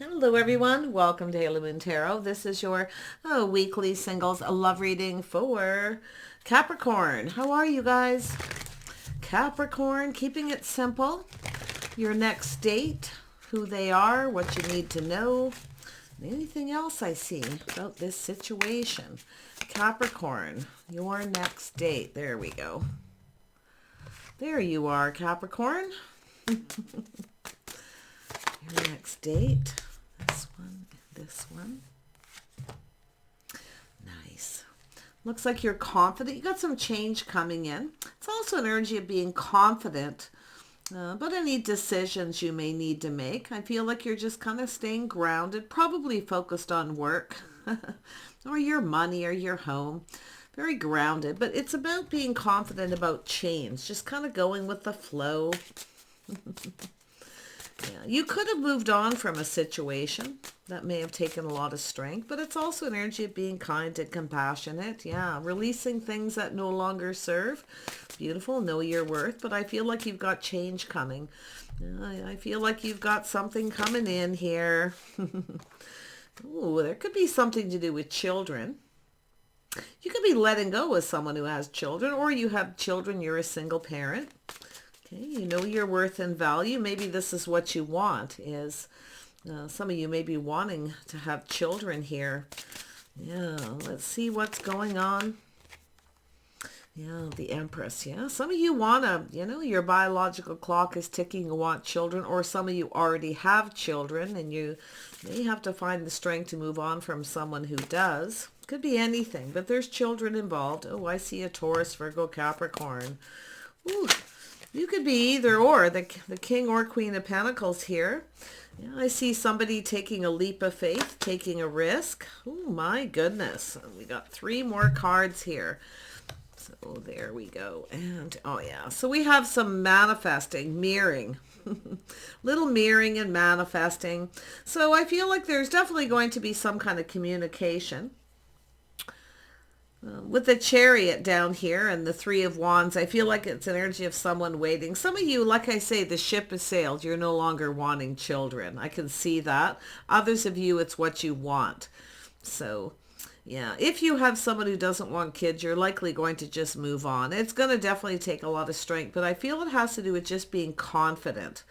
Hello everyone, welcome to Halo Moon Tarot. This is your weekly singles love reading for Capricorn. How are you guys? Capricorn, keeping it simple. Your next date, who they are, what you need to know, anything else I see about this situation. Capricorn, your next date. There we go. There you are, Capricorn. Your next date. This one. Nice. Looks like you're confident. You got some change coming in. It's also an energy of being confident, but any decisions you may need to make. I feel like you're just kind of staying grounded, probably focused on work or your money or your home. Very grounded, but it's about being confident about change, just kind of going with the flow. Yeah, you could have moved on from a situation that may have taken a lot of strength, but it's also an energy of being kind and compassionate. Yeah, releasing things that no longer serve. Beautiful, know your worth, but I feel like you've got change coming. I feel like you've got something coming in here. Ooh, there could be something to do with children. You could be letting go with someone who has children, or you have children, you're a single parent. Okay, you know your worth and value. Maybe this is what you want, is some of you may be wanting to have children here. Yeah, let's see what's going on. Yeah, the Empress. Yeah, some of you want to, your biological clock is ticking, you want children, or some of you already have children and you may have to find the strength to move on from someone who does. Could be anything, but there's children involved. Oh, I see a Taurus, Virgo, Capricorn. Ooh. You could be either or, the King or Queen of Pentacles here. Yeah, I see somebody taking a leap of faith, taking a risk. Oh my goodness. We got 3 more cards here. So there we go. And oh yeah, so we have some manifesting, mirroring. Little mirroring and manifesting. So I feel like there's definitely going to be some kind of communication. With the Chariot down here and the 3 of Wands, I feel like it's an energy of someone waiting. Some of you, like I say, the ship has sailed. You're no longer wanting children. I can see that. Others of you, it's what you want. So, yeah, if you have someone who doesn't want kids, you're likely going to just move on. It's going to definitely take a lot of strength, but I feel it has to do with just being confident.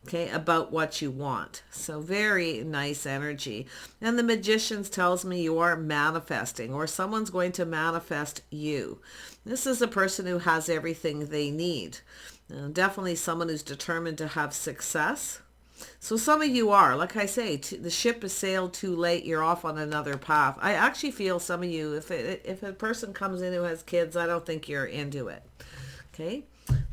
Okay, about what you want. So very nice energy. And the Magicians tells me you are manifesting, or someone's going to manifest you. This is a person who has everything they need. Definitely someone who's determined to have success. So some of you are, like I say, the ship has sailed too late. You're off on another path. I actually feel some of you, if a person comes in who has kids, I don't think you're into it. Okay.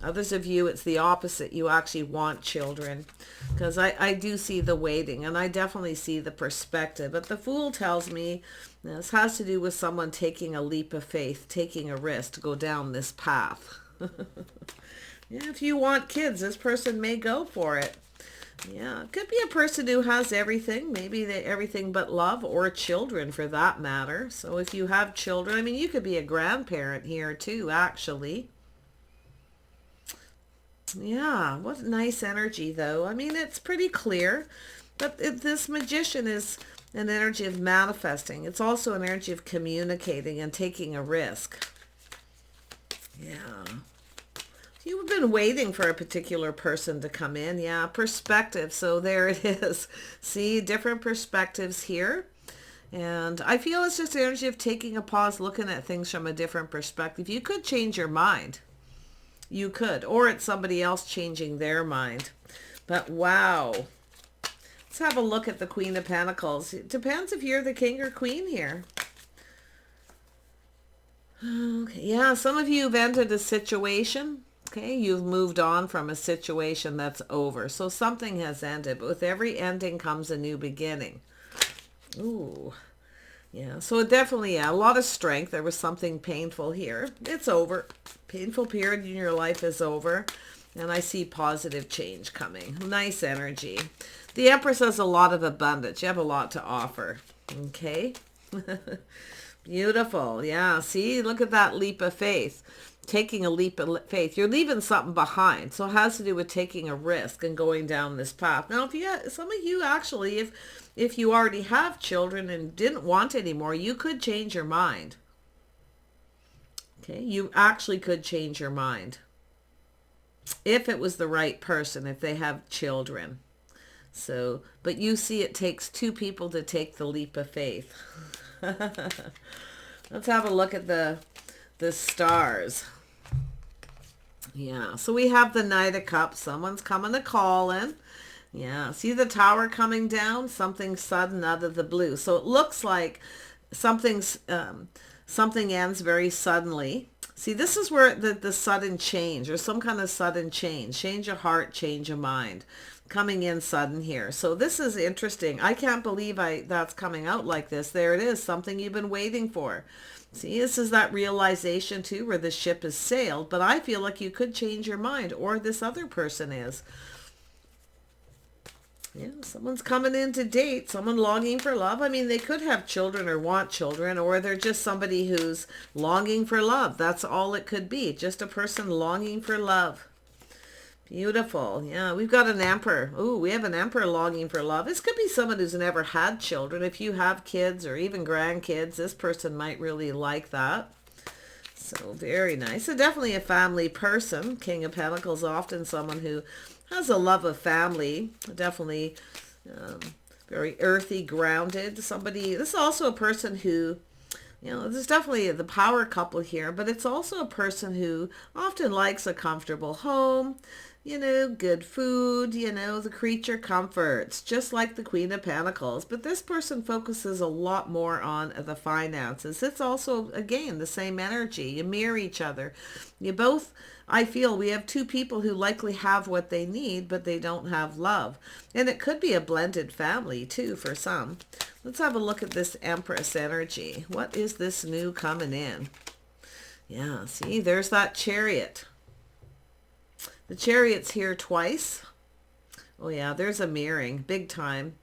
Others of you, it's the opposite. You actually want children, because I do see the waiting, and I definitely see the perspective. But the Fool tells me this has to do with someone taking a leap of faith, taking a risk to go down this path. Yeah, if you want kids, this person may go for it. Yeah, it could be a person who has everything, maybe everything but love, or children for that matter. So if you have children, I mean, you could be a grandparent here too, actually. Yeah, what nice energy though. I mean, it's pretty clear, but this Magician is an energy of manifesting. It's also an energy of communicating and taking a risk. Yeah. You've been waiting for a particular person to come in. Yeah, perspective. So there it is. See, different perspectives here. And I feel it's just the energy of taking a pause, looking at things from a different perspective. You could change your mind. You could, or it's somebody else changing their mind. But wow. Let's have a look at the Queen of Pentacles. It depends if you're the king or queen here. Okay, yeah, some of you have entered a situation. Okay, you've moved on from a situation that's over. So something has ended, but with every ending comes a new beginning. Ooh. Yeah, so definitely, yeah, a lot of strength. There was something painful here. It's over. Painful period in your life is over. And I see positive change coming. Nice energy. The Empress has a lot of abundance. You have a lot to offer. Okay. Beautiful. Yeah, see, look at that leap of faith. Taking a leap of faith. You're leaving something behind. So it has to do with taking a risk and going down this path. Now, if you, some of you actually, if you already have children and didn't want anymore, you could change your mind. Okay, you actually could change your mind. If it was the right person, if they have children. So, but you see it takes two people to take the leap of faith. Let's have a look at the stars. Yeah, so we have the Knight of Cups. Someone's coming to call in. Yeah, see the Tower coming down? Something sudden out of the blue. So it looks like something ends very suddenly. See, this is where the sudden change, or some kind of sudden change of heart, change of mind, coming in sudden here. So this is interesting. I can't believe that's coming out like this. There it is, something you've been waiting for. See, this is that realization too, where the ship has sailed, but I feel like you could change your mind, or this other person is. Yeah, someone's coming in to date, someone longing for love. I mean, they could have children or want children, or they're just somebody who's longing for love. That's all it could be, just a person longing for love. Beautiful. Yeah, we've got an Emperor. Ooh, we have an Emperor longing for love. This could be someone who's never had children. If you have kids or even grandkids, this person might really like that. So very nice. So definitely a family person. King of Pentacles, often someone who has a love of family. Definitely very earthy, grounded. Somebody, this is also a person who, you know, there's definitely the power couple here, but it's also a person who often likes a comfortable home, you know, good food, you know, the creature comforts, just like the Queen of Pentacles. But this person focuses a lot more on the finances. It's also, again, the same energy. You mirror each other. You both, I feel we have two people who likely have what they need, but they don't have love. And it could be a blended family too for some. Let's have a look at this Empress energy. What is this new coming in? Yeah, see, there's that Chariot. The Chariot's here twice. Oh yeah, there's a mirroring, big time.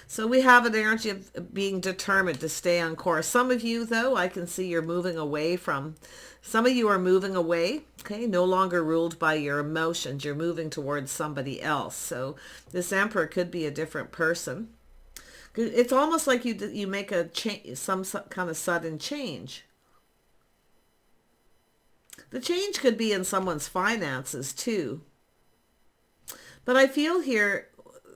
So we have an energy of being determined to stay on course. Some of you, though, I can see you're moving away from. Some of you are moving away, okay, no longer ruled by your emotions. You're moving towards somebody else. So this Emperor could be a different person. It's almost like you make a change, some kind of sudden change. The change could be in someone's finances too. But I feel here,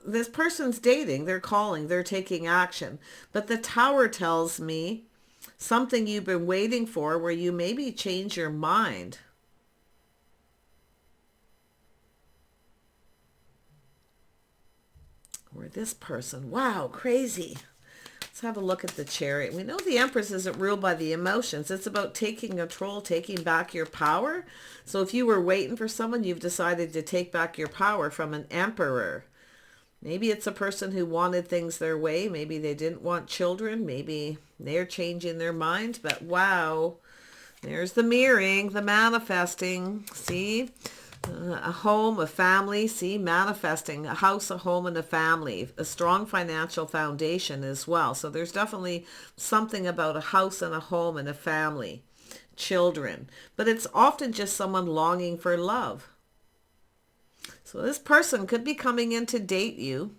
this person's dating, they're calling, they're taking action. But the Tower tells me something you've been waiting for, where you maybe change your mind. Or this person, wow, crazy. Let's have a look at the Chariot. We know the Empress isn't ruled by the emotions. It's about taking control, taking back your power. So if you were waiting for someone, you've decided to take back your power from an Emperor. Maybe it's a person who wanted things their way. Maybe they didn't want children. Maybe they're changing their mind. But wow, there's the mirroring, the manifesting. See? A home, a family, see, manifesting, a house, a home, and a family, a strong financial foundation as well. So there's definitely something about a house and a home and a family, children, but it's often just someone longing for love. So this person could be coming in to date you.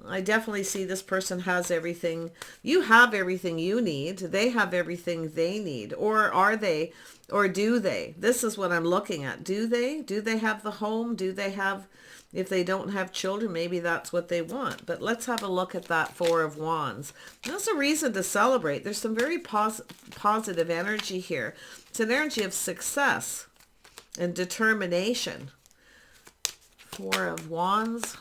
I definitely see this person has everything. You have everything you need. They have everything they need. Or are they, or do they? This is what I'm looking at. Do they? Do they have the home? Do they have, if they don't have children, maybe that's what they want. But let's have a look at that Four of Wands. That's a reason to celebrate. There's some very positive energy here. It's an energy of success and determination. Four of Wands.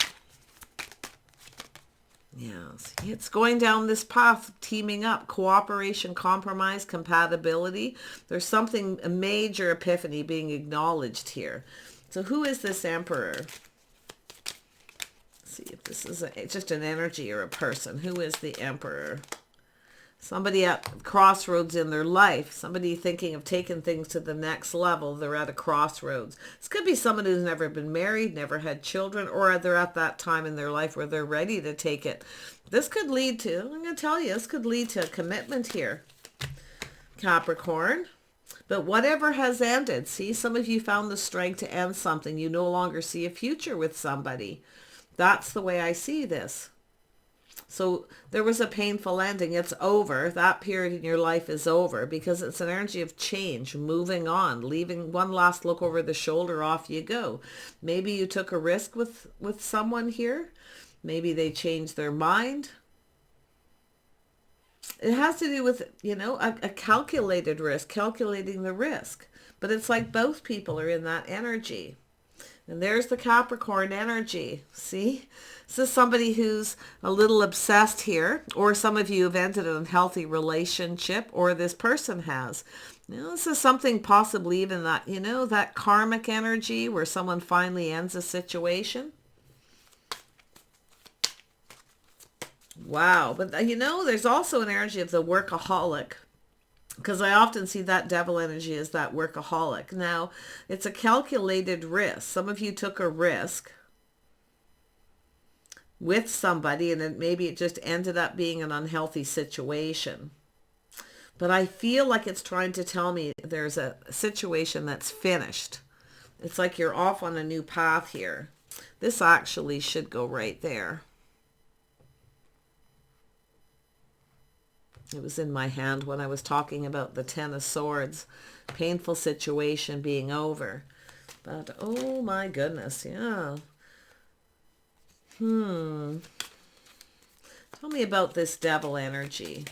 Yes, it's going down this path, teaming up, cooperation, compromise, compatibility. There's something, a major epiphany being acknowledged here. So who is this Emperor? Let's see if this is just an energy or a person. Who is the Emperor? Somebody at crossroads in their life. Somebody thinking of taking things to the next level. They're at a crossroads. This could be someone who's never been married, never had children, or they're at that time in their life where they're ready to take it. This could lead to, I'm going to tell you, this could lead to a commitment here, Capricorn. But whatever has ended, see, some of you found the strength to end something. You no longer see a future with somebody. That's the way I see this. So there was a painful ending. It's over. That period in your life is over because it's an energy of change, moving on, leaving one last look over the shoulder, off you go. Maybe you took a risk with someone here. Maybe they changed their mind. It has to do with, a calculated risk, calculating the risk. But it's like both people are in that energy. And there's the Capricorn energy. See? This is somebody who's a little obsessed here, or some of you have ended an unhealthy relationship, or this person has. This is something possibly even that, that karmic energy where someone finally ends a situation. Wow. But, there's also an energy of the workaholic, because I often see that devil energy as that workaholic. Now, it's a calculated risk. Some of you took a risk with somebody, and then maybe it just ended up being an unhealthy situation. But I feel like it's trying to tell me there's a situation that's finished. It's like you're off on a new path here. This actually should go right there. It was in my hand when I was talking about the Ten of Swords. Painful situation being over. But, oh my goodness, yeah. Tell me about this devil energy.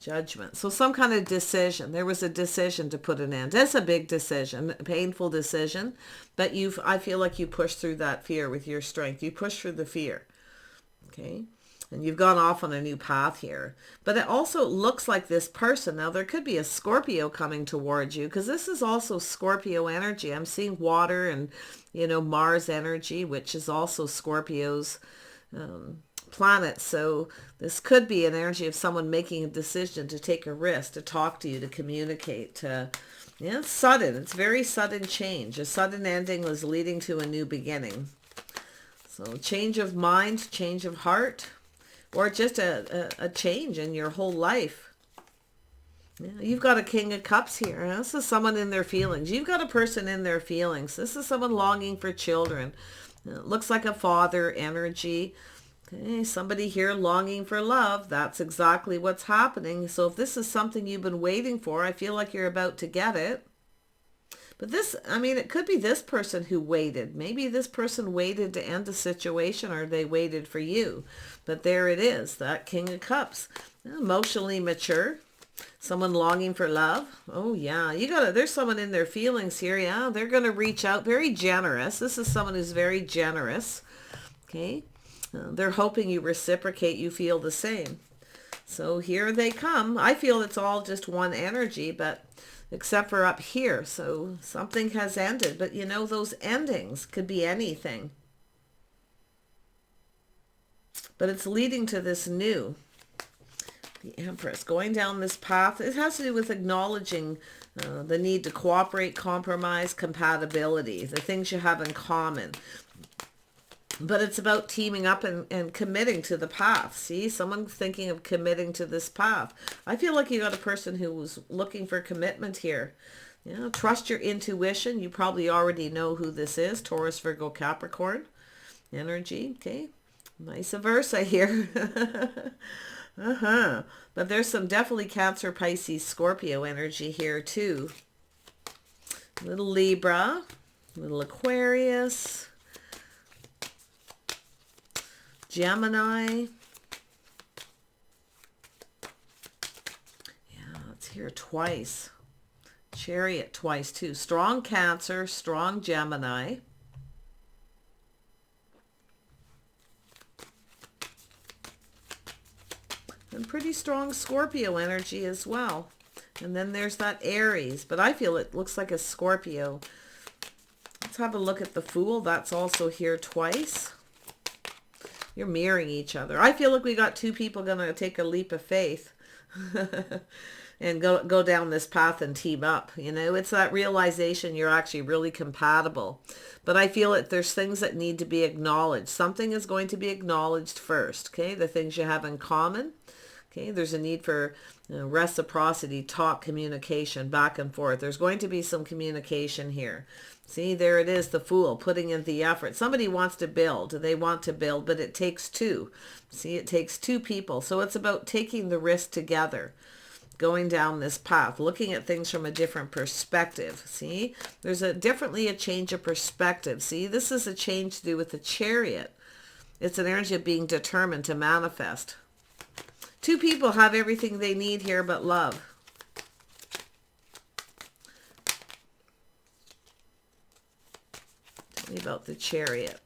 Judgment. So some kind of decision. There was a decision to put an end. That's a big decision, a painful decision. But I feel like you pushed through that fear with your strength. You pushed through the fear. Okay. And you've gone off on a new path here. But it also looks like this person. Now, there could be a Scorpio coming towards you, because this is also Scorpio energy. I'm seeing water and, Mars energy, which is also Scorpio's planet. So this could be an energy of someone making a decision to take a risk, to talk to you, to communicate, it's sudden. It's very sudden change. A sudden ending was leading to a new beginning. So change of mind, change of heart, or just a change in your whole life. Yeah, you've got a King of Cups here. This is someone in their feelings. You've got a person in their feelings. This is someone longing for children. It looks like a father energy. Okay, somebody here longing for love. That's exactly what's happening. So if this is something you've been waiting for, I feel like you're about to get it. But it could be this person who waited. Maybe this person waited to end the situation, or they waited for you. But there it is, that King of Cups. Emotionally mature. Someone longing for love. Oh yeah, there's someone in their feelings here. Yeah, they're going to reach out. Very generous. This is someone who's very generous. Okay. They're hoping you reciprocate, you feel the same. So here they come. I feel it's all just one energy, but except for up here. So something has ended, but those endings could be anything. But it's leading to this new. The Empress going down this path. It has to do with acknowledging the need to cooperate, compromise, compatibility, the things you have in common. But it's about teaming up and committing to the path. See, someone thinking of committing to this path. I feel like you got a person who was looking for commitment here. Trust your intuition. You probably already know who this is. Taurus, Virgo, Capricorn energy. Okay. Vice versa here. But there's some definitely Cancer, Pisces, Scorpio energy here too. Little Libra, little Aquarius, Gemini. Yeah, it's here twice. Chariot twice too. Strong Cancer, strong Gemini. And pretty strong Scorpio energy as well. And then there's that Aries. But I feel it looks like a Scorpio. Let's have a look at the Fool. That's also here twice. You're mirroring each other. I feel like we got two people going to take a leap of faith and go down this path and team up. It's that realization you're actually really compatible. But I feel that there's things that need to be acknowledged. Something is going to be acknowledged first, okay? The things you have in common. Okay, there's a need for reciprocity, talk, communication, back and forth. There's going to be some communication here. See, there it is, the Fool, putting in the effort. Somebody wants to build. They want to build, but it takes two. See, it takes two people. So it's about taking the risk together, going down this path, looking at things from a different perspective. See, there's definitely a change of perspective. See, this is a change to do with the Chariot. It's an energy of being determined to manifest. Two people have everything they need here but love. Tell me about the Chariot.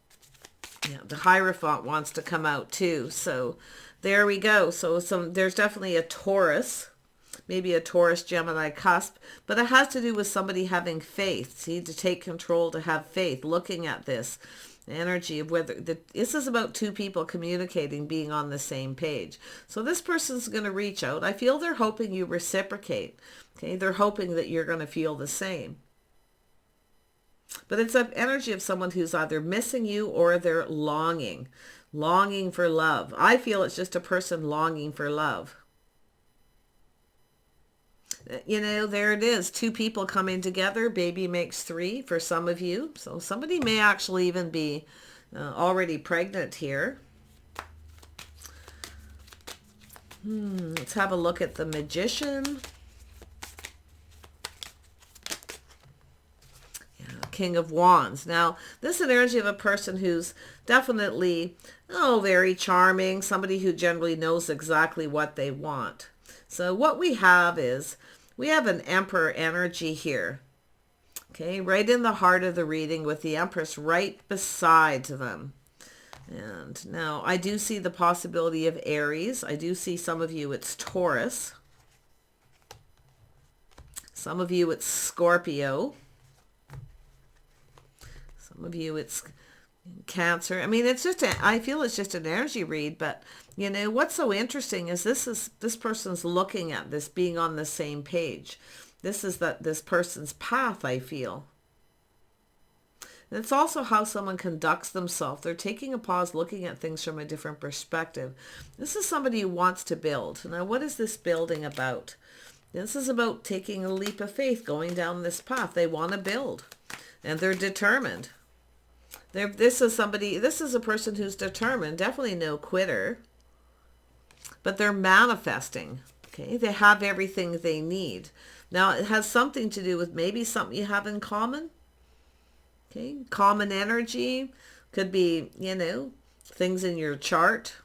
Yeah, the Hierophant wants to come out too. So there we go. So there's definitely a Taurus, maybe a Taurus Gemini cusp, but it has to do with somebody having faith. See, to take control, to have faith, looking at this energy of whether this is about two people communicating, being on the same page. So this person's going to reach out. I feel they're hoping you reciprocate. Okay, they're hoping that you're going to feel the same. But it's an energy of someone who's either missing you or they're longing for love. I feel it's just a person longing for love. You know, there it is. Two people coming together. Baby makes three for some of you. So somebody may actually even be already pregnant here. Let's have a look at the Magician. King of Wands. Now, this is an energy of a person who's definitely, very charming. Somebody who generally knows exactly what they want. So what we have is, we have an Emperor energy here. Okay, right in the heart of the reading with the Empress right beside them. And now I do see the possibility of Aries. I do see some of you it's Taurus. Some of you it's Scorpio. Some of you it's Cancer. I mean, it's just I feel it's just an energy read, but you know what's so interesting is this person's looking at this, being on the same page. This is this person's path, I feel. And it's also how someone conducts themselves. They're taking a pause, looking at things from a different perspective. This is somebody who wants to build. Now, what is this building about? This is about taking a leap of faith, going down this path. They want to build, and they're determined. This is a person who's determined, definitely no quitter, but they're manifesting. Okay, they have everything they need. Now, it has something to do with maybe something you have in common. Okay, common energy could be, things in your chart.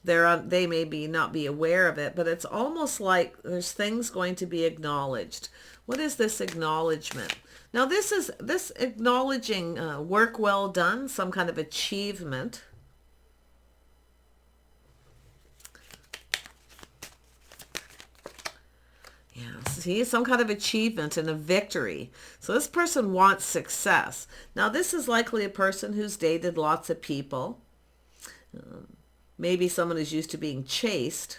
They may not be aware of it, but it's almost like there's things going to be acknowledged. What is this acknowledgement? Now, this acknowledging work well done, some kind of achievement. Yeah, see, some kind of achievement and a victory. So this person wants success. Now, this is likely a person who's dated lots of people. Maybe someone who's used to being chased.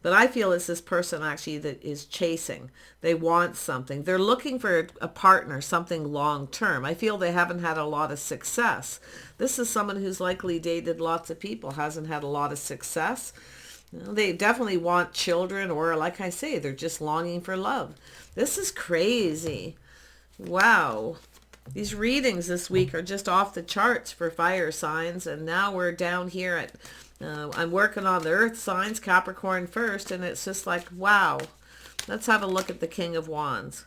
But I feel it's this person actually that is chasing. They want something. They're looking for a partner, something long term. I feel they haven't had a lot of success. This is someone who's likely dated lots of people, hasn't had a lot of success. They definitely want children, or like I say, they're just longing for love. This is crazy. Wow. These readings this week are just off the charts for fire signs. And now we're down here at I'm working on the earth signs, Capricorn first, and it's just like, wow. Let's have a look at the King of Wands.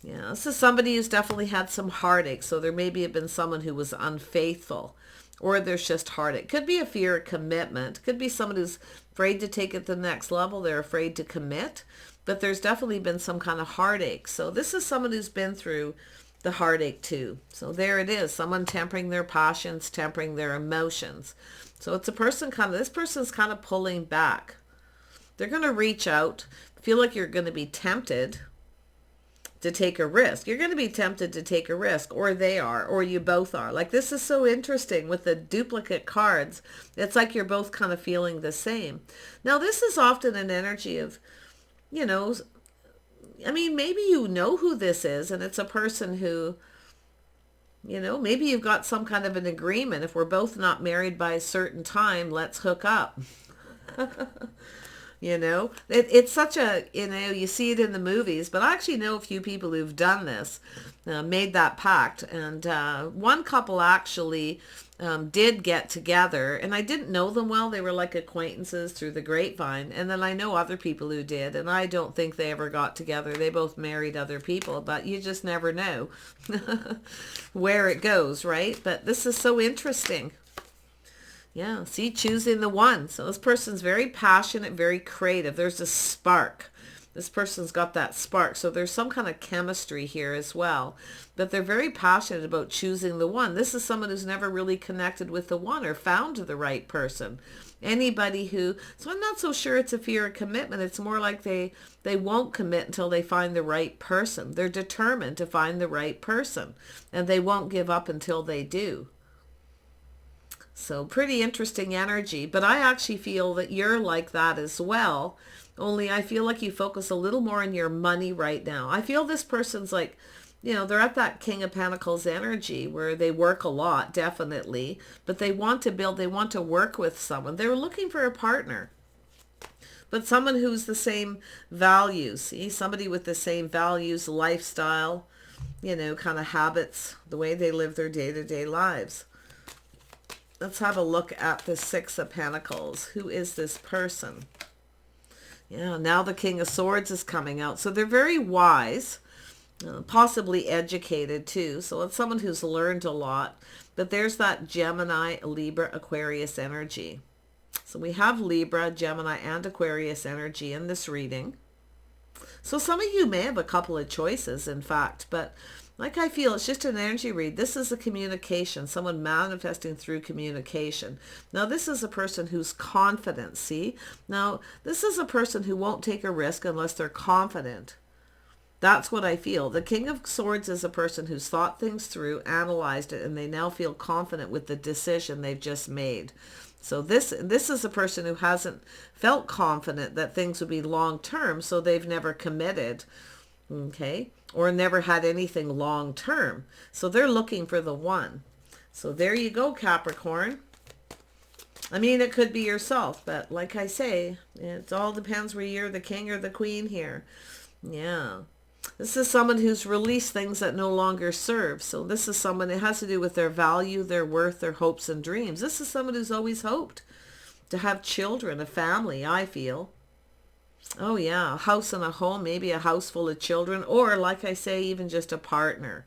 Yeah, this is somebody who's definitely had some heartache. So there maybe have been someone who was unfaithful, or there's just heartache. Could be a fear of commitment. Could be someone who's afraid to take it to the next level. They're afraid to commit, but there's definitely been some kind of heartache. So this is someone who's been through the heartache too. So there it is. Someone tempering their passions, tempering their emotions. So it's a person this person's kind of pulling back. They're going to reach out, feel like you're going to be tempted to take a risk. You're going to be tempted to take a risk, or they are, or you both are. Like, this is so interesting with the duplicate cards. It's like you're both kind of feeling the same. Now, this is often an energy of, maybe you know who this is, and it's a person who, maybe you've got some kind of an agreement. If we're both not married by a certain time, let's hook up. You know, it's such a, you know, you see it in the movies, but I actually know a few people who've done this, made that pact. And one couple actually did get together, and I didn't know them well. They were like acquaintances through the grapevine. And then I know other people who did, and I don't think they ever got together. They both married other people, but you just never know where it goes, right? But this is so interesting. Yeah, see, choosing the one. So this person's very passionate, very creative. There's a spark. This person's got that spark. So there's some kind of chemistry here as well. But they're very passionate about choosing the one. This is someone who's never really connected with the one or found the right person. Anybody who, so I'm not so sure it's a fear of commitment. It's more like they won't commit until they find the right person. They're determined to find the right person. And they won't give up until they do. So pretty interesting energy, but I actually feel that you're like that as well. Only I feel like you focus a little more on your money right now. I feel this person's like, you know, they're at that King of Pentacles energy where they work a lot, definitely, but they want to build, they want to work with someone. They're looking for a partner, but someone who's the same values. See, somebody with the same values, lifestyle, you know, kind of habits, the way they live their day-to-day lives. Let's have a look at the Six of Pentacles. Who is this person? Yeah, now the King of Swords is coming out. So they're very wise, possibly educated too. So it's someone who's learned a lot. But there's that Gemini, Libra, Aquarius energy. So we have Libra, Gemini, and Aquarius energy in this reading. So some of you may have a couple of choices, in fact, but like I feel it's just an energy read. This is a communication, someone manifesting through communication. Now this is a person who's confident, see? Now this is a person who won't take a risk unless they're confident. That's what I feel. The King of Swords is a person who's thought things through, analyzed it, and they now feel confident with the decision they've just made. So this is a person who hasn't felt confident that things would be long term, so they've never committed. Okay, or never had anything long term. So they're looking for the one. So there you go, Capricorn. I mean, it could be yourself, but like I say, it all depends where you're the king or the queen here. Yeah. This is someone who's released things that no longer serve. So this is someone, it has to do with their value, their worth, their hopes and dreams. This is someone who's always hoped to have children, a family, I feel. Oh yeah, a house and a home, maybe a house full of children, or like I say, even just a partner.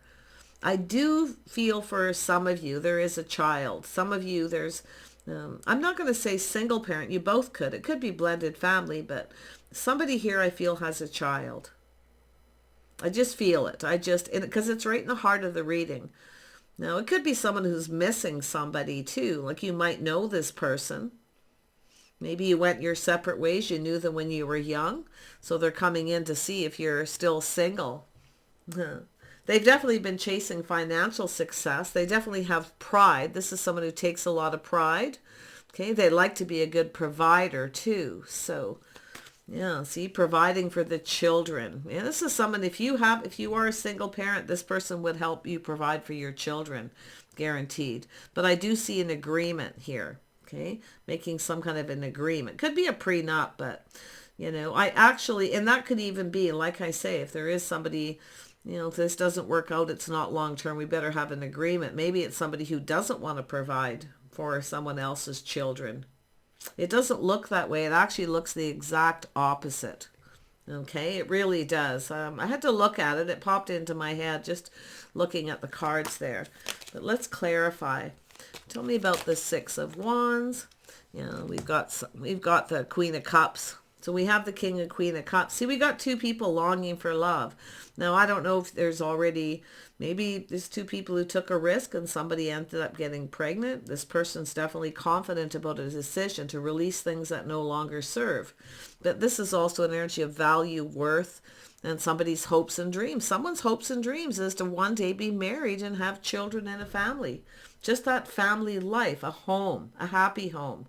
I do feel for some of you, there is a child. Some of you, there's, I'm not going to say single parent, you both could. It could be blended family, but somebody here I feel has a child. I just feel it. Because it's right in the heart of the reading. Now, it could be someone who's missing somebody too. Like you might know this person. Maybe you went your separate ways. You knew them when you were young. So they're coming in to see if you're still single. They've definitely been chasing financial success. They definitely have pride. This is someone who takes a lot of pride. Okay, they like to be a good provider too. So, yeah, see, providing for the children. Yeah, this is someone, if you are a single parent, this person would help you provide for your children, guaranteed. But I do see an agreement here. Okay, making some kind of an agreement. Could be a prenup, but, you know, I actually, and that could even be, like I say, if there is somebody, you know, if this doesn't work out, it's not long-term, we better have an agreement. Maybe it's somebody who doesn't want to provide for someone else's children. It doesn't look that way. It actually looks the exact opposite. Okay, it really does. I had to look at it. It popped into my head just looking at the cards there. But let's clarify. Tell me about the Six of Wands. Yeah, we've got the Queen of Cups. So we have the King and Queen of Cups. See, we got two people longing for love. Now, I don't know if there's already, maybe there's two people who took a risk and somebody ended up getting pregnant. This person's definitely confident about a decision to release things that no longer serve. But this is also an energy of value, worth, and somebody's hopes and dreams. Someone's hopes and dreams is to one day be married and have children and a family. Just that family life, a home, a happy home,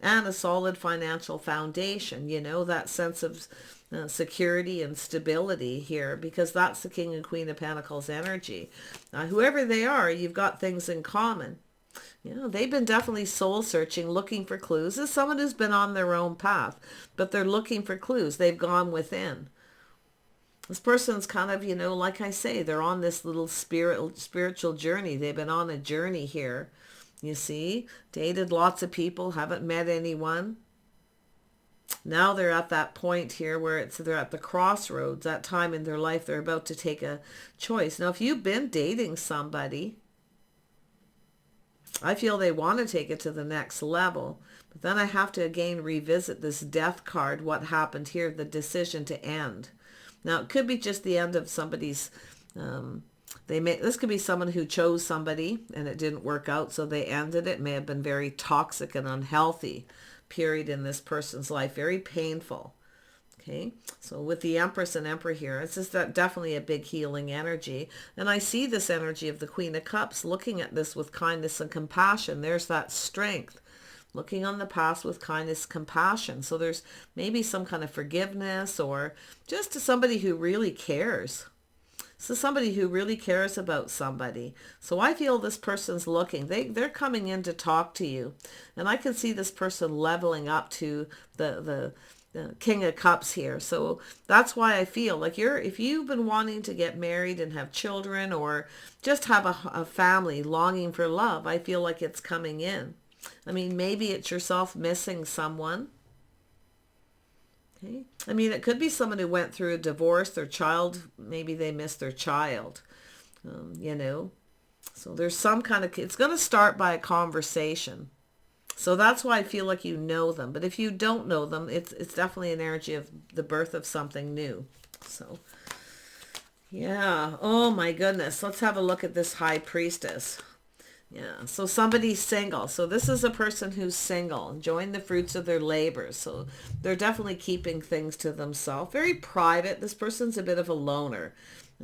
and a solid financial foundation, you know, that sense of security and stability here, because that's the King and Queen of Pentacles energy. Whoever they are, you've got things in common. Yeah, they've been definitely soul searching, looking for clues. This is someone who's been on their own path, but they're looking for clues. They've gone within. This person's kind of, you know, like I say, they're on this little spiritual journey. They've been on a journey here. You see, dated lots of people, haven't met anyone. Now they're at that point here where they're at the crossroads, that time in their life they're about to take a choice. Now, if you've been dating somebody, I feel they want to take it to the next level. But then I have to again revisit this death card, what happened here, the decision to end. Now, it could be just the end of somebody's, this could be someone who chose somebody and it didn't work out, so they ended it. It may have been very toxic and unhealthy period in this person's life, very painful. Okay, so with the Empress and Emperor here, it's just definitely a big healing energy. And I see this energy of the Queen of Cups looking at this with kindness and compassion. There's that strength. Looking on the past with kindness, compassion. So there's maybe some kind of forgiveness or just to somebody who really cares. So somebody who really cares about somebody. So I feel this person's looking. They're coming in to talk to you. And I can see this person leveling up to the King of Cups here. So that's why I feel like if you've been wanting to get married and have children or just have a family longing for love, I feel like it's coming in. I mean, maybe it's yourself missing someone. Okay. I mean, it could be someone who went through a divorce, their child, maybe they missed their child, you know. So there's some kind of, it's going to start by a conversation. So that's why I feel like you know them. But if you don't know them, it's definitely an energy of the birth of something new. So, yeah. Oh, my goodness. Let's have a look at this High Priestess. Yeah, so somebody's single. So this is a person who's single, enjoying the fruits of their labors. So they're definitely keeping things to themselves. Very private. This person's a bit of a loner.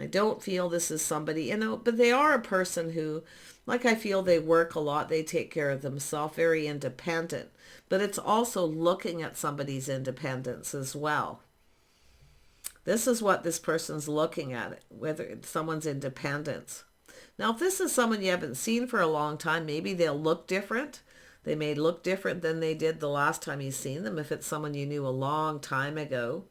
I don't feel this is somebody, you know, but they are a person who, like I feel they work a lot. They take care of themselves, very independent. But it's also looking at somebody's independence as well. This is what this person's looking at, whether it's someone's independence. Now, if this is someone you haven't seen for a long time, maybe they'll look different. They may look different than they did the last time you've seen them. If it's someone you knew a long time ago.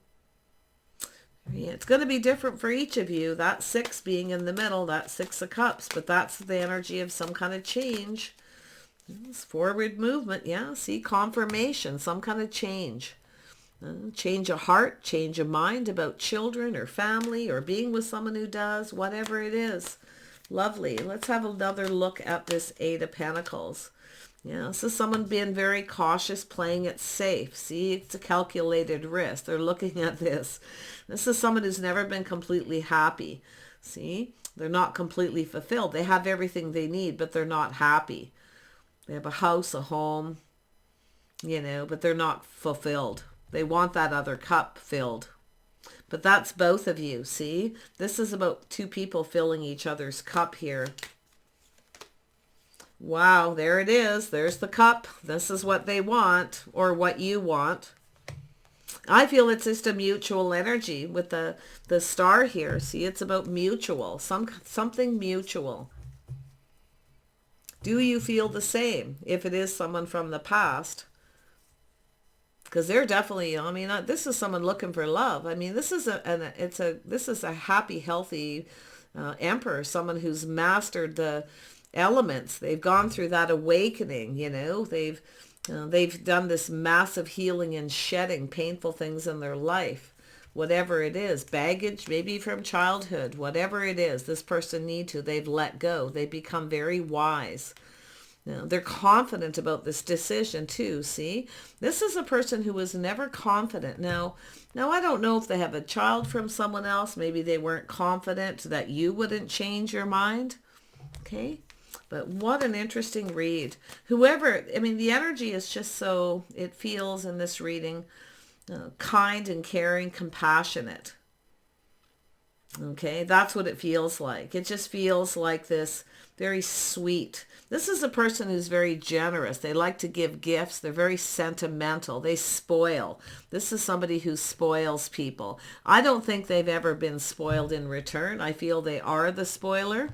Yeah, it's going to be different for each of you. That 6 being in the middle, that 6 of Cups. But that's the energy of some kind of change. It's forward movement. Yeah, see, confirmation, some kind of change. Change of heart, change of mind about children or family or being with someone who does, whatever it is. Lovely. Let's have another look at this 8 of Pentacles. Yeah, so someone being very cautious, playing it safe. See, it's a calculated risk. They're looking at this. This is someone who's never been completely happy. See, they're not completely fulfilled. They have everything they need, but they're not happy. They have a house, a home, you know, but they're not fulfilled. They want that other cup filled. But that's both of you, see? This is about 2 people filling each other's cup here. Wow, there it is. There's the cup. This is what they want, or what you want. I feel it's just a mutual energy with the star here. See, it's about mutual, something mutual. Do you feel the same if it is someone from the past? Because they're definitely, I mean, this is someone looking for love. I mean, this is a happy, healthy emperor, someone who's mastered the elements. They've gone through that awakening, you know. They've done this massive healing and shedding painful things in their life. Whatever it is, baggage, maybe from childhood, whatever it is, this person they've let go. They become very wise. Now, they're confident about this decision too, see? This is a person who was never confident. Now I don't know if they have a child from someone else. Maybe they weren't confident that you wouldn't change your mind. Okay? But what an interesting read. Whoever, I mean, the energy is just so, it feels in this reading, kind and caring, compassionate. Okay? That's what it feels like. It just feels like this very sweet. This is a person who's very generous. They like to give gifts. They're very sentimental. They spoil. This is somebody who spoils people. I don't think they've ever been spoiled in return. I feel they are the spoiler.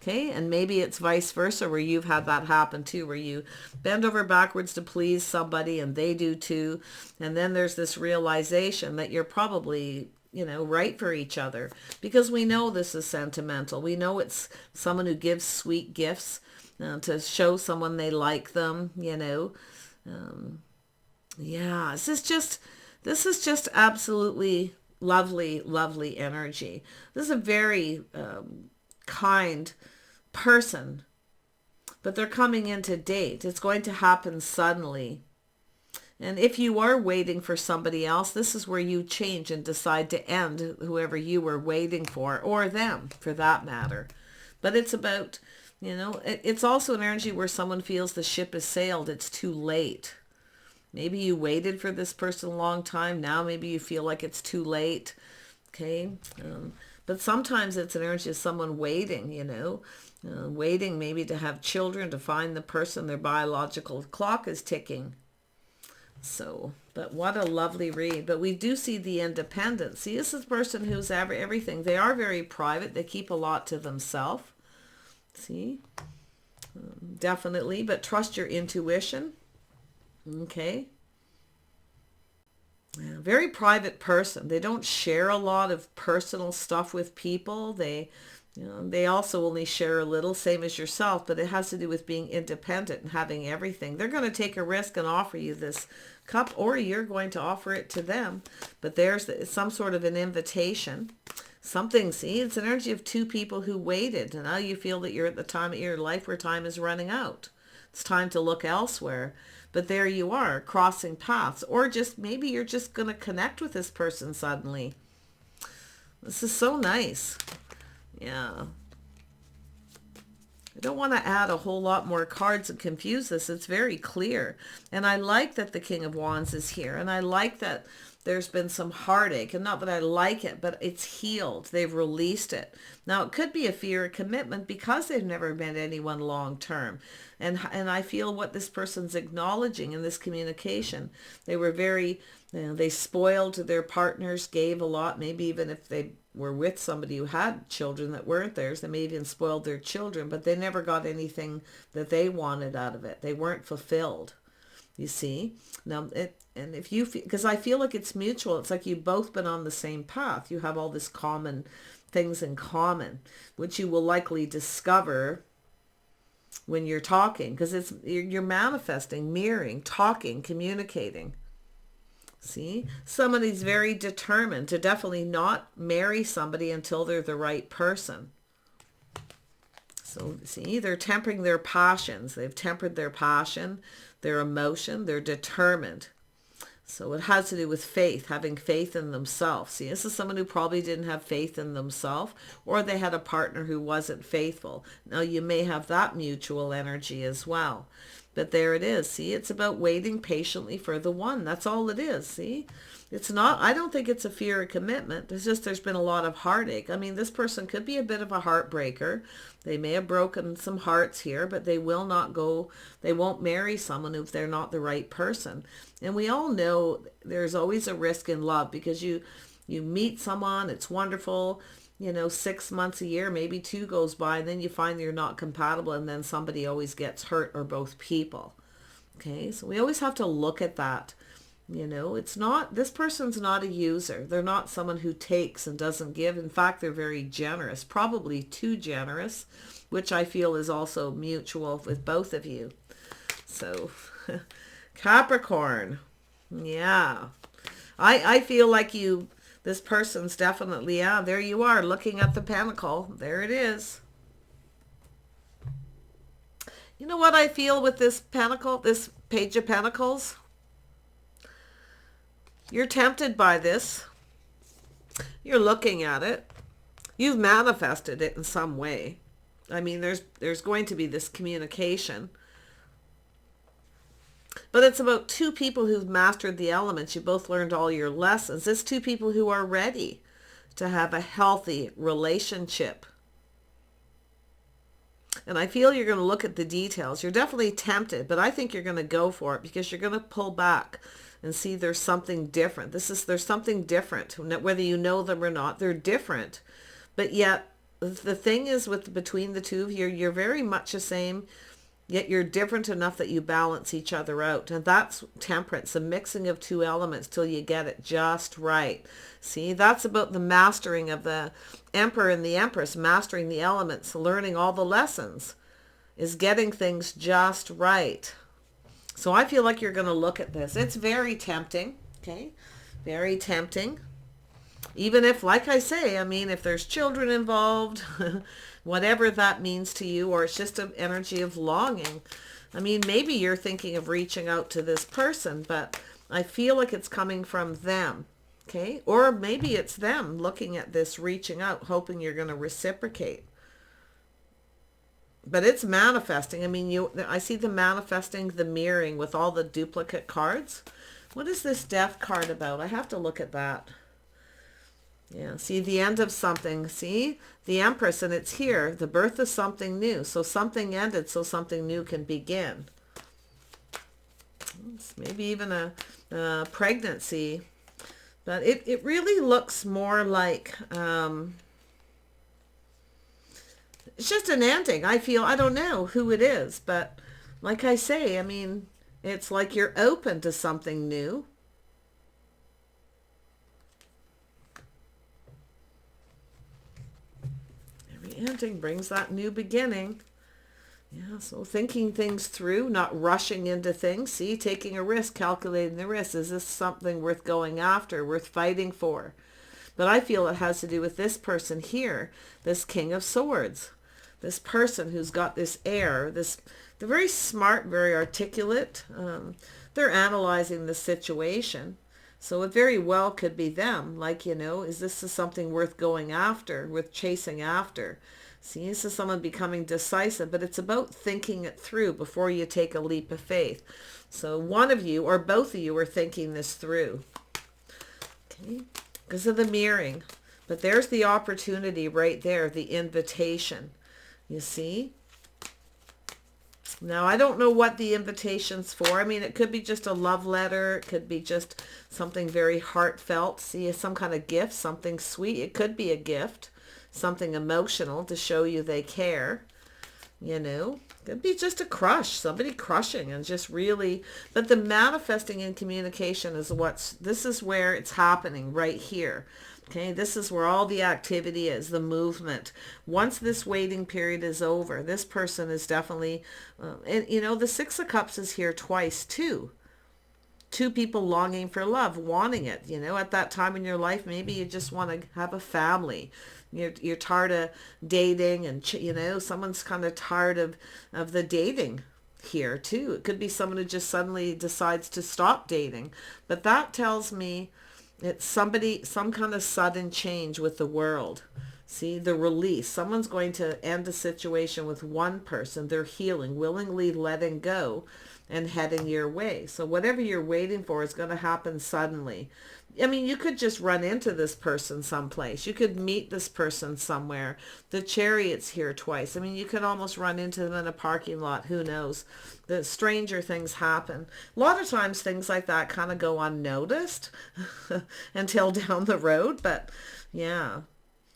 Okay, and maybe it's vice versa where you've had that happen too, where you bend over backwards to please somebody and they do too. And then there's this realization that you're probably, you know, right for each other, because we know this is sentimental. We know it's someone who gives sweet gifts to show someone they like them, you know. Yeah, this is just absolutely lovely, lovely energy. This is a very kind person, but they're coming in to date. It's going to happen suddenly. And if you are waiting for somebody else, this is where you change and decide to end whoever you were waiting for, or them for that matter. But it's about, you know, it's also an energy where someone feels the ship has sailed. It's too late. Maybe you waited for this person a long time. Now maybe you feel like it's too late. Okay. But sometimes it's an energy of someone waiting, you know, waiting maybe to have children, to find the person their biological clock is ticking. So, but what a lovely read. But we do see the independence. See, this is a person who's everything. They are very private. They keep a lot to themselves. See, definitely. But trust your intuition. Okay. Yeah, very private person. They don't share a lot of personal stuff with people. They, you know, they also only share a little, same as yourself, but it has to do with being independent and having everything. They're going to take a risk and offer you this cup, or you're going to offer it to them. But there's some sort of an invitation. Something, see, it's an energy of two people who waited, and now you feel that you're at the time of your life where time is running out. It's time to look elsewhere. But there you are, crossing paths. Or just maybe you're just going to connect with this person suddenly. This is so nice. Yeah. I don't want to add a whole lot more cards and confuse this. It's very clear. And I like that the King of Wands is here. And I like that there's been some heartache. And not that I like it, but it's healed. They've released it. Now, it could be a fear of commitment because they've never met anyone long term. And I feel what this person's acknowledging in this communication. They were very, you know, they spoiled their partners, gave a lot. Maybe even if they were with somebody who had children that weren't theirs, they may even spoiled their children, but they never got anything that they wanted out of it. They weren't fulfilled. You see? Now, and if you feel, because I feel like it's mutual. It's like you've both been on the same path. You have all this common things in common, which you will likely discover when you're talking, because you're manifesting, mirroring, talking, communicating. See, somebody's very determined to definitely not marry somebody until they're the right person. So see, they're tempering their passions. They've tempered their passion, their emotion. They're determined. So it has to do with faith, having faith in themselves. See, this is someone who probably didn't have faith in themselves, or they had a partner who wasn't faithful. Now, you may have that mutual energy as well. But there it is. See, it's about waiting patiently for the one. That's all it is. See, it's not, I don't think it's a fear of commitment. It's just there's been a lot of heartache. I mean, this person could be a bit of a heartbreaker. They may have broken some hearts here, but they will not go, they won't marry someone if they're not the right person. And we all know there's always a risk in love, because you meet someone, it's wonderful, you know, 6 months, a year, maybe 2 goes by, and then you find you're not compatible, and then somebody always gets hurt, or both people. Okay, so we always have to look at that. You know, it's not, this person's not a user. They're not someone who takes and doesn't give. In fact, they're very generous, probably too generous, which I feel is also mutual with both of you. So, Capricorn, yeah. I feel like this person's definitely, yeah, there you are, looking at the pentacle. There it is. You know what I feel with this pentacle, this Page of Pentacles? You're tempted by this. You're looking at it. You've manifested it in some way. I mean, there's going to be this communication. But it's about 2 people who've mastered the elements. You both learned all your lessons. It's 2 people who are ready to have a healthy relationship. And I feel you're going to look at the details. You're definitely tempted, but I think you're going to go for it, because you're going to pull back and see there's something different. There's something different. Whether you know them or not, they're different. But yet the thing is with between the two of you, you're very much the same, yet you're different enough that you balance each other out. And that's temperance, a mixing of two elements till you get it just right. See, that's about the mastering of the Emperor and the Empress, mastering the elements, learning all the lessons, is getting things just right. So I feel like you're going to look at this. It's very tempting, okay? Very tempting. Even if, like I say, I mean, if there's children involved, whatever that means to you, or it's just an energy of longing. I mean, maybe you're thinking of reaching out to this person, but I feel like it's coming from them, okay? Or maybe it's them looking at this, reaching out, hoping you're going to reciprocate. But it's manifesting. I mean, I see the manifesting, the mirroring with all the duplicate cards. What is this death card about? I have to look at that. Yeah, see the end of something. See the Empress, and it's here. The birth of something new. So something ended so something new can begin. It's maybe even a pregnancy. But it really looks more like... it's just an ending. I feel, I don't know who it is, but like I say, I mean, it's like you're open to something new. Every ending brings that new beginning. Yeah, so thinking things through, not rushing into things. See, taking a risk, calculating the risk. Is this something worth going after, worth fighting for? But I feel it has to do with this person here, this King of Swords. This person who's got this air, they're very smart, very articulate. They're analyzing the situation. So it very well could be them. Like, you know, is this something worth going after, worth chasing after? See, this is someone becoming decisive, but it's about thinking it through before you take a leap of faith. So one of you or both of you are thinking this through. Okay, because of the mirroring. But there's the opportunity right there, the invitation. You see? Now, I don't know what the invitation's for. I mean, it could be just a love letter. It could be just something very heartfelt. See, some kind of gift, something sweet. It could be a gift, something emotional to show you they care. You know, it could be just a crush, somebody crushing and just really, but the manifesting in communication is this is where it's happening right here. Okay, this is where all the activity is, the movement. Once this waiting period is over, this person is definitely, and you know, the Six of Cups is here twice too. Two people longing for love, wanting it. You know, at that time in your life, maybe you just want to have a family. You're tired of dating, and you know, someone's kind of tired of the dating here too. It could be someone who just suddenly decides to stop dating. But that tells me it's somebody, some kind of sudden change with the world. See, the release. Someone's going to end a situation with one person. They're healing, willingly letting go and heading your way. So whatever you're waiting for is going to happen suddenly. I mean, you could just run into this person someplace. You could meet this person somewhere. The Chariot's here twice. I mean, you could almost run into them in a parking lot. Who knows? The stranger things happen. A lot of times things like that kind of go unnoticed until down the road. But yeah,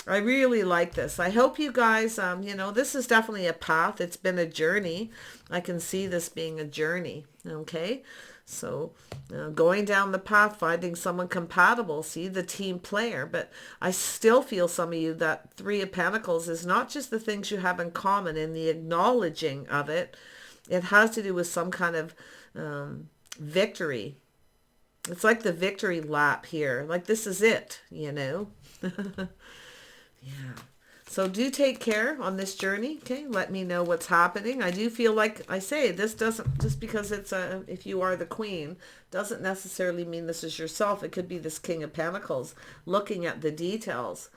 I really like this. I hope you guys, you know, this is definitely a path. It's been a journey. I can see this being a journey. Okay. So going down the path, finding someone compatible, see the team player. But I still feel some of you that Three of Pentacles is not just the things you have in common and the acknowledging of it. It has to do with some kind of victory. It's like the victory lap here. Like this is it, you know. Yeah. So do take care on this journey, okay? Let me know what's happening. I do feel like I say this doesn't, just because it's if you are the queen, doesn't necessarily mean this is yourself. It could be this King of Pentacles looking at the details,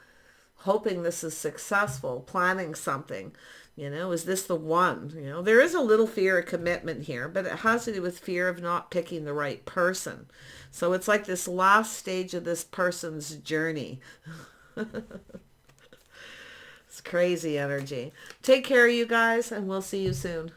hoping this is successful, planning something. You know, is this the one? You know, there is a little fear of commitment here, but it has to do with fear of not picking the right person. So it's like this last stage of this person's journey. It's crazy energy. Take care, you guys, and we'll see you soon.